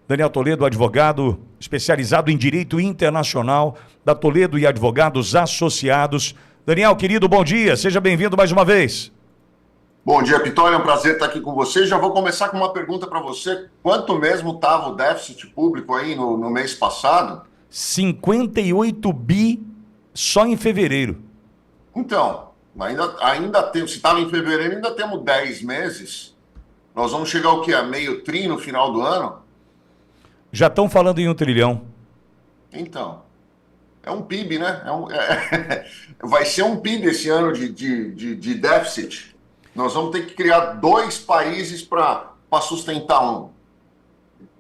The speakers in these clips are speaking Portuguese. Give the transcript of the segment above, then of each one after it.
Daniel Toledo, advogado especializado em Direito Internacional, da Toledo e Advogados Associados. Daniel, querido, bom dia, seja bem-vindo mais uma vez. Bom dia, Pitoli, é um prazer estar aqui com você. Já vou começar com uma pergunta para você. Quanto mesmo estava o déficit público aí no mês passado? 58 bi só em fevereiro. Então, ainda temos, se estava em fevereiro, ainda temos 10 meses. Nós vamos chegar ao quê? A meio tri no final do ano? Já estão falando em 1 trilhão. Então, é um PIB, né? Vai ser um PIB esse ano de déficit. Nós vamos ter que criar 2 países para sustentar um.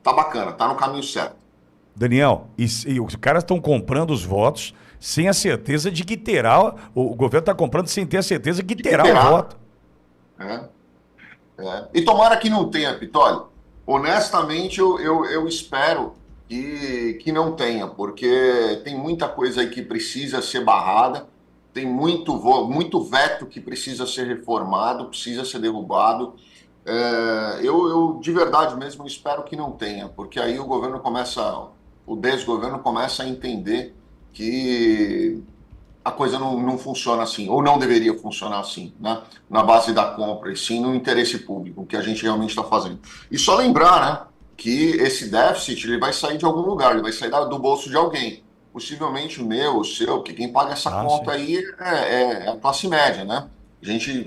Tá bacana, tá no caminho certo. Daniel, e os caras estão comprando os votos sem a certeza de que terá. O governo está comprando sem ter a certeza de que terá o voto. E tomara que não tenha, Pitoli. Honestamente, eu espero que não tenha, porque tem muita coisa aí que precisa ser barrada, tem muito veto que precisa ser reformado, precisa ser derrubado. Eu de verdade mesmo espero que não tenha, porque aí o desgoverno começa a entender que a coisa não funciona assim, ou não deveria funcionar assim, né? Na base da compra, e sim no interesse público, que a gente realmente está fazendo. E só lembrar, né, que esse déficit ele vai sair de algum lugar, ele vai sair do bolso de alguém. Possivelmente o meu, o seu, porque quem paga essa conta Sim. aí é a classe média, né?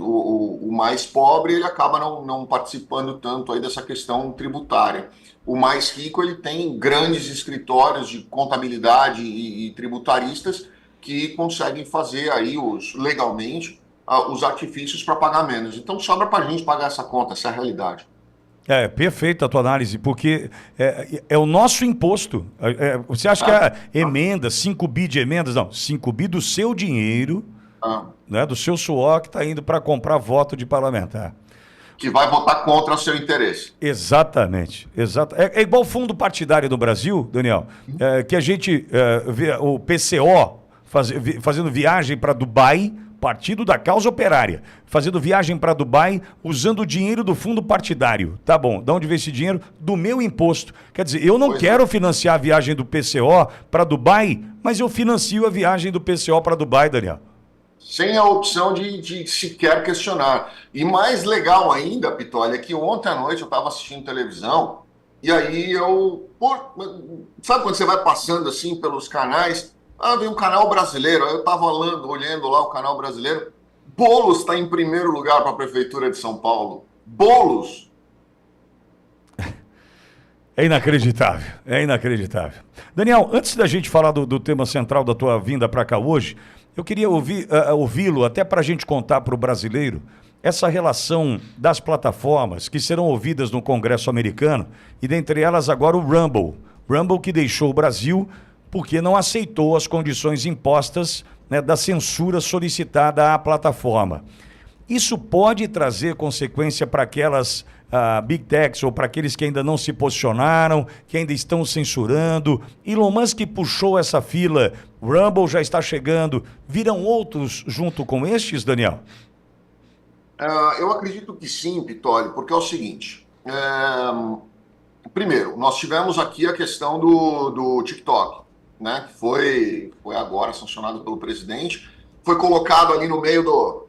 O mais pobre ele acaba não participando tanto aí dessa questão tributária. O mais rico ele tem grandes escritórios de contabilidade e tributaristas que conseguem fazer aí legalmente os artifícios para pagar menos. Então sobra para a gente pagar essa conta, essa é a realidade. Perfeita a tua análise, porque é o nosso imposto. Você acha que a emenda, 5 bi de emendas, não, 5 bi do seu dinheiro, né, do seu suor que está indo para comprar voto de parlamentar. Que vai votar contra o seu interesse. Exatamente. É igual o fundo partidário do Brasil, Daniel, que a gente vê o PCO fazendo viagem para Dubai, Partido da Causa Operária, fazendo viagem para Dubai usando o dinheiro do fundo partidário. Tá bom, de onde vem esse dinheiro? Do meu imposto. Quer dizer, eu não quero financiar a viagem do PCO para Dubai, mas eu financio a viagem do PCO para Dubai, Daniel. Sem a opção de sequer questionar. E mais legal ainda, Pitoli, é que ontem à noite eu estava assistindo televisão e aí sabe quando você vai passando assim pelos canais? Vem um canal brasileiro, aí eu estava olhando lá o canal brasileiro. Boulos está em primeiro lugar para a Prefeitura de São Paulo. Boulos! É inacreditável, é inacreditável. Daniel, antes da gente falar do tema central da tua vinda para cá hoje, eu queria ouvi-lo até para a gente contar para o brasileiro essa relação das plataformas que serão ouvidas no Congresso americano e dentre elas agora o Rumble. Rumble que deixou o Brasil porque não aceitou as condições impostas, né, da censura solicitada à plataforma. Isso pode trazer consequência para aquelas Big Techs ou para aqueles que ainda não se posicionaram, que ainda estão censurando. Elon Musk puxou essa fila, Rumble já está chegando. Virão outros junto com estes, Daniel? Eu acredito que sim, Pitoli, porque é o seguinte. Primeiro, nós tivemos aqui a questão do TikTok, né, que foi agora sancionado pelo presidente, foi colocado ali no meio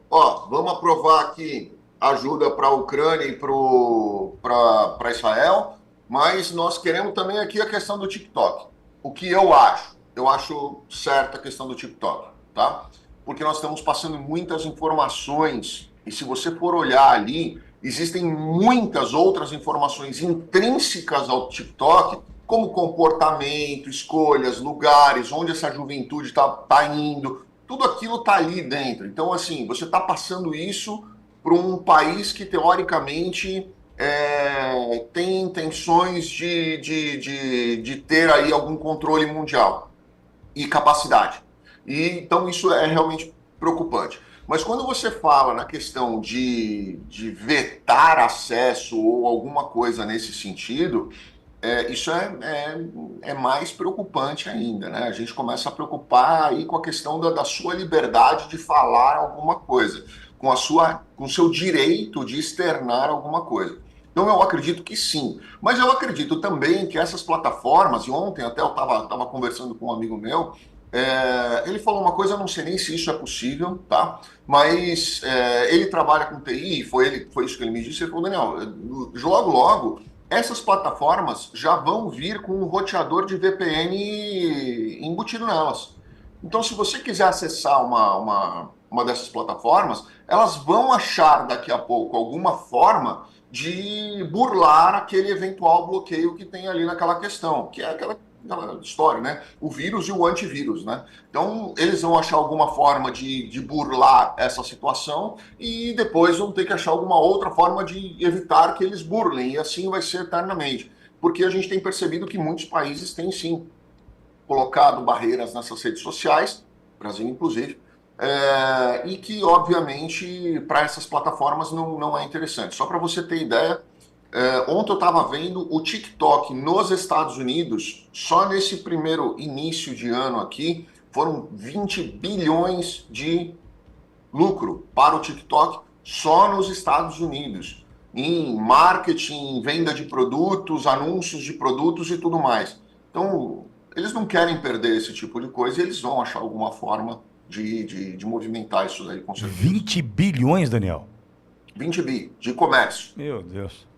vamos aprovar aqui ajuda para a Ucrânia e para Israel, mas nós queremos também aqui a questão do TikTok. O que eu acho certa a questão do TikTok, tá? Porque nós estamos passando muitas informações e se você for olhar ali, existem muitas outras informações intrínsecas ao TikTok, como comportamento, escolhas, lugares, onde essa juventude tá indo, tudo aquilo está ali dentro. Então, assim, você está passando isso para um país que, teoricamente, tem intenções de ter aí algum controle mundial e capacidade. Então, isso é realmente preocupante. Mas quando você fala na questão de vetar acesso ou alguma coisa nesse sentido, isso é mais preocupante ainda, né? A gente começa a preocupar aí com a questão da sua liberdade de falar alguma coisa, com o seu direito de externar alguma coisa. Então eu acredito que sim, mas eu acredito também que essas plataformas, e ontem até eu estava conversando com um amigo meu, ele falou uma coisa, eu não sei nem se isso é possível, tá? Mas ele trabalha com TI, foi isso que ele me disse, ele falou, Daniel, logo, logo, essas plataformas já vão vir com um roteador de VPN embutido nelas. Então, se você quiser acessar uma dessas plataformas, elas vão achar daqui a pouco alguma forma de burlar aquele eventual bloqueio que tem ali naquela questão, que é aquela história, né? O vírus e o antivírus, né? Então, eles vão achar alguma forma de burlar essa situação e depois vão ter que achar alguma outra forma de evitar que eles burlem, e assim vai ser eternamente. Porque a gente tem percebido que muitos países têm, sim, colocado barreiras nessas redes sociais, Brasil inclusive, e que, obviamente, para essas plataformas não é interessante. Só para você ter ideia, ontem eu estava vendo o TikTok nos Estados Unidos, só nesse primeiro início de ano aqui, foram 20 bilhões de lucro para o TikTok só nos Estados Unidos, em marketing, venda de produtos, anúncios de produtos e tudo mais. Então, eles não querem perder esse tipo de coisa e eles vão achar alguma forma de movimentar isso daí, com certeza. 20 bilhões, Daniel? 20 bi de comércio. Meu Deus.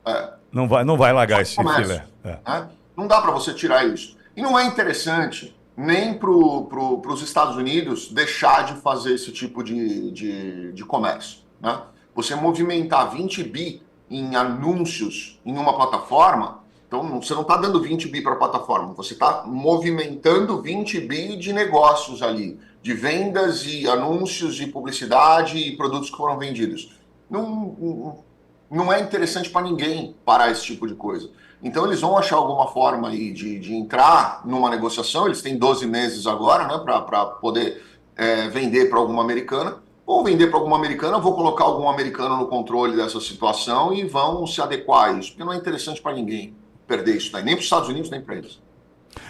É, Não vai largar esse comércio, filé. É. né? Não dá para você tirar isso. E não é interessante nem para os Estados Unidos deixar de fazer esse tipo de comércio, né? Você movimentar 20 bi em anúncios em uma plataforma, então você não está dando 20 bi para a plataforma, você está movimentando 20 bi de negócios ali, de vendas e anúncios e publicidade e produtos que foram vendidos. Não é interessante para ninguém parar esse tipo de coisa. Então eles vão achar alguma forma aí de entrar numa negociação, eles têm 12 meses agora, né, para poder vender para alguma americana, ou vender para alguma americana, vou colocar algum americano no controle dessa situação e vão se adequar a isso, porque não é interessante para ninguém perder isso daí, nem para os Estados Unidos, nem para eles.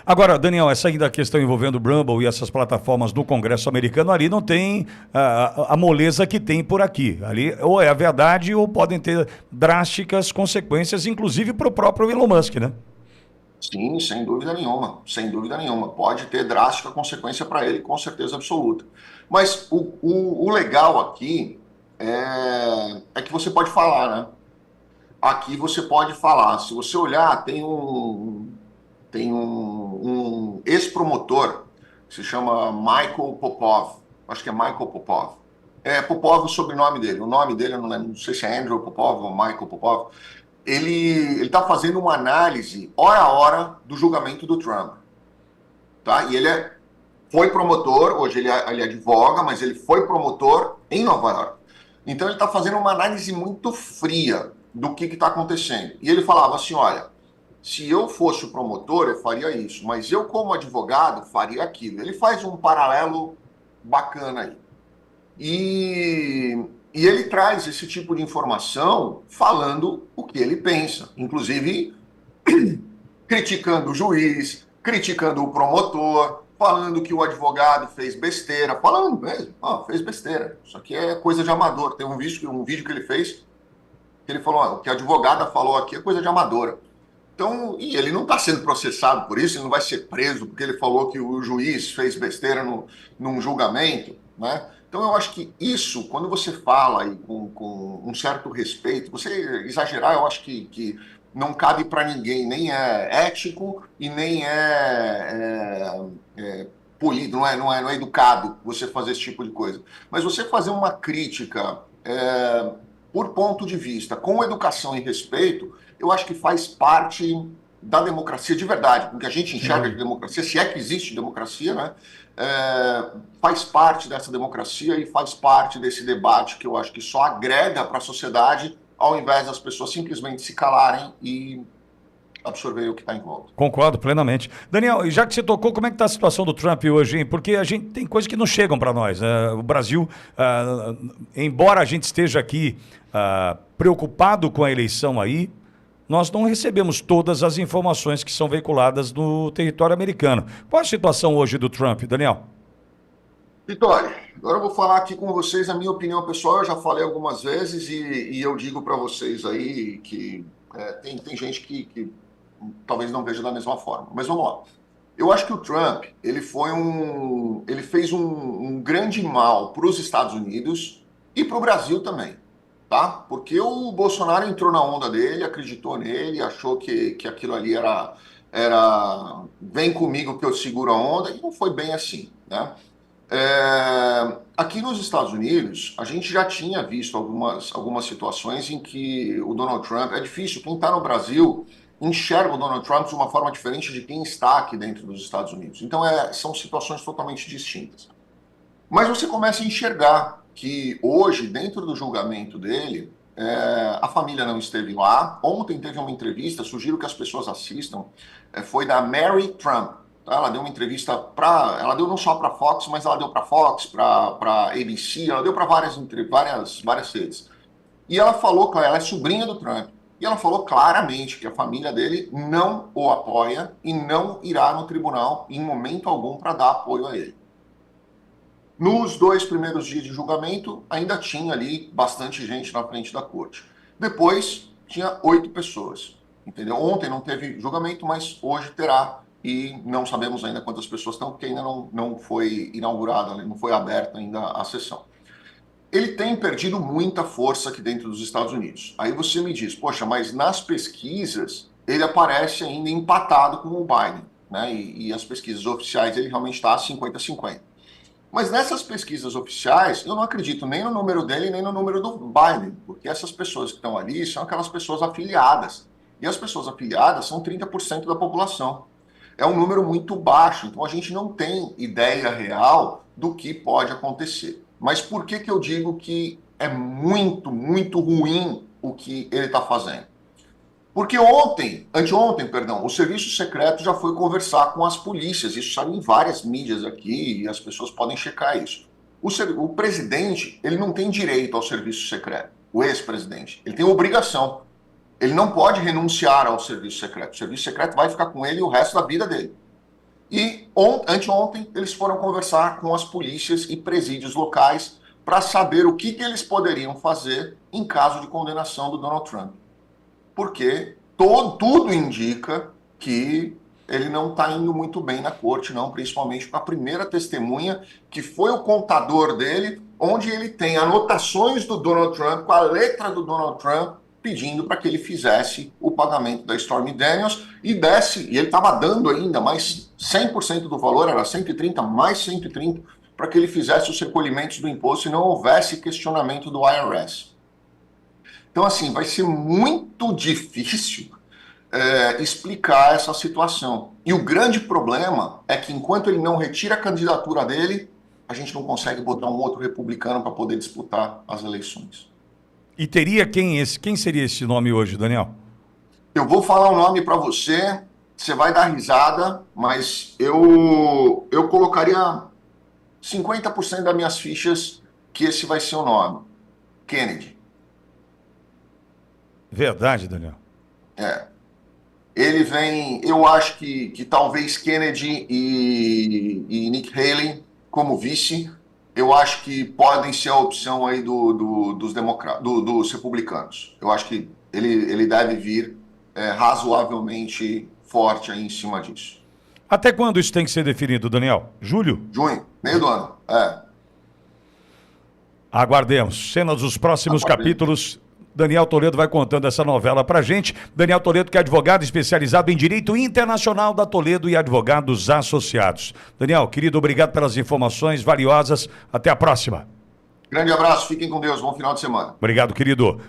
Agora, Daniel, essa ainda questão envolvendo o Rumble e essas plataformas do Congresso americano, ali não tem a moleza que tem por aqui. Ali ou é a verdade ou podem ter drásticas consequências, inclusive para o próprio Elon Musk, né? Sim, sem dúvida nenhuma, sem dúvida nenhuma. Pode ter drástica consequência para ele, com certeza absoluta. Mas o legal aqui é que você pode falar, né? Aqui você pode falar. Se você olhar, tem um ex-promotor que se chama Michael Popov. Acho que é Michael Popov. É Popov o sobrenome dele. O nome dele, eu não lembro, não sei se é Andrew Popov ou Michael Popov. Ele está fazendo uma análise hora a hora do julgamento do Trump. Tá? E ele foi promotor, hoje ele advoga, mas ele foi promotor em Nova York. Então ele está fazendo uma análise muito fria do que está acontecendo. E ele falava assim, olha, se eu fosse o promotor, eu faria isso, mas eu como advogado faria aquilo. Ele faz um paralelo bacana aí. E ele traz esse tipo de informação falando o que ele pensa, inclusive criticando o juiz, criticando o promotor, falando que o advogado fez besteira, falando mesmo, fez besteira, isso aqui é coisa de amador. Tem um vídeo que ele fez, que ele falou, o que a advogada falou aqui é coisa de amadora. Então, e ele não está sendo processado por isso, ele não vai ser preso porque ele falou que o juiz fez besteira num julgamento, né? Então, eu acho que isso, quando você fala aí com um certo respeito, você exagerar, eu acho que não cabe para ninguém, nem é ético e nem polido, não é educado você fazer esse tipo de coisa. Mas você fazer uma crítica por ponto de vista, com educação e respeito, eu acho que faz parte da democracia de verdade, porque a gente enxerga de democracia, se é que existe democracia, né? Faz parte dessa democracia e faz parte desse debate que eu acho que só agrega para a sociedade, ao invés das pessoas simplesmente se calarem e absorverem o que está em volta. Concordo plenamente. Daniel, já que você tocou, como é que está a situação do Trump hoje, hein? Porque a gente tem coisas que não chegam para nós. O Brasil, embora a gente esteja aqui preocupado com a eleição aí, nós não recebemos todas as informações que são veiculadas no território americano. Qual a situação hoje do Trump, Daniel? Vitória, agora eu vou falar aqui com vocês a minha opinião pessoal. Eu já falei algumas vezes e eu digo para vocês aí que tem gente que talvez não veja da mesma forma. Mas vamos lá. Eu acho que o Trump ele fez um grande mal para os Estados Unidos e para o Brasil também, tá? Porque o Bolsonaro entrou na onda dele, acreditou nele, achou que aquilo ali era vem comigo que eu seguro a onda e não foi bem assim, né? Aqui nos Estados Unidos, a gente já tinha visto algumas situações em que o Donald Trump, é difícil, quem está no Brasil enxerga o Donald Trump de uma forma diferente de quem está aqui dentro dos Estados Unidos. Então, são situações totalmente distintas. Mas você começa a enxergar que hoje, dentro do julgamento dele, a família não esteve lá. Ontem teve uma entrevista, sugiro que as pessoas assistam, foi da Mary Trump. Tá? Ela deu uma entrevista ela deu não só para Fox, mas ela deu para Fox, para ABC, ela deu para várias redes. E ela falou, ela é sobrinha do Trump, e ela falou claramente que a família dele não o apoia e não irá no tribunal em momento algum para dar apoio a ele. Nos 2 primeiros dias de julgamento, ainda tinha ali bastante gente na frente da corte. Depois, tinha 8 pessoas, entendeu? Ontem não teve julgamento, mas hoje terá. E não sabemos ainda quantas pessoas estão, porque ainda não foi inaugurada, não foi aberta ainda a sessão. Ele tem perdido muita força aqui dentro dos Estados Unidos. Aí você me diz, poxa, mas nas pesquisas ele aparece ainda empatado com o Biden, né? E as pesquisas oficiais ele realmente está 50-50. Mas nessas pesquisas oficiais, eu não acredito nem no número dele, nem no número do Biden, porque essas pessoas que estão ali são aquelas pessoas afiliadas. E as pessoas afiliadas são 30% da população. É um número muito baixo, então a gente não tem ideia real do que pode acontecer. Mas por que eu digo que é muito, muito ruim o que ele está fazendo? Porque anteontem, perdão, o serviço secreto já foi conversar com as polícias. Isso saiu em várias mídias aqui e as pessoas podem checar isso. O presidente, ele não tem direito ao serviço secreto, o ex-presidente. Ele tem obrigação. Ele não pode renunciar ao serviço secreto. O serviço secreto vai ficar com ele o resto da vida dele. E anteontem, eles foram conversar com as polícias e presídios locais para saber o que eles poderiam fazer em caso de condenação do Donald Trump. Porque tudo indica que ele não está indo muito bem na corte, não, principalmente com a primeira testemunha, que foi o contador dele, onde ele tem anotações do Donald Trump, com a letra do Donald Trump, pedindo para que ele fizesse o pagamento da Stormy Daniels e ele estava dando ainda mais 100% do valor, era 130, mais 130, para que ele fizesse os recolhimentos do imposto e não houvesse questionamento do IRS. Então, assim, vai ser muito difícil explicar essa situação. E o grande problema é que enquanto ele não retira a candidatura dele, a gente não consegue botar um outro republicano para poder disputar as eleições. E teria quem seria esse nome hoje, Daniel? Eu vou falar o nome para você, você vai dar risada, mas eu colocaria 50% das minhas fichas que esse vai ser o nome. Kennedy. Verdade, Daniel. Ele vem, eu acho que talvez Kennedy e Nikki Haley como vice, eu acho que podem ser a opção aí dos republicanos. Eu acho que ele deve vir razoavelmente forte aí em cima disso. Até quando isso tem que ser definido, Daniel? Julho? Junho, meio do ano. Aguardemos. Cenas dos próximos capítulos. Daniel Toledo vai contando essa novela pra gente. Daniel Toledo, que é advogado especializado em Direito Internacional da Toledo e Advogados Associados. Daniel, querido, obrigado pelas informações valiosas. Até a próxima. Grande abraço, fiquem com Deus, bom final de semana. Obrigado, querido.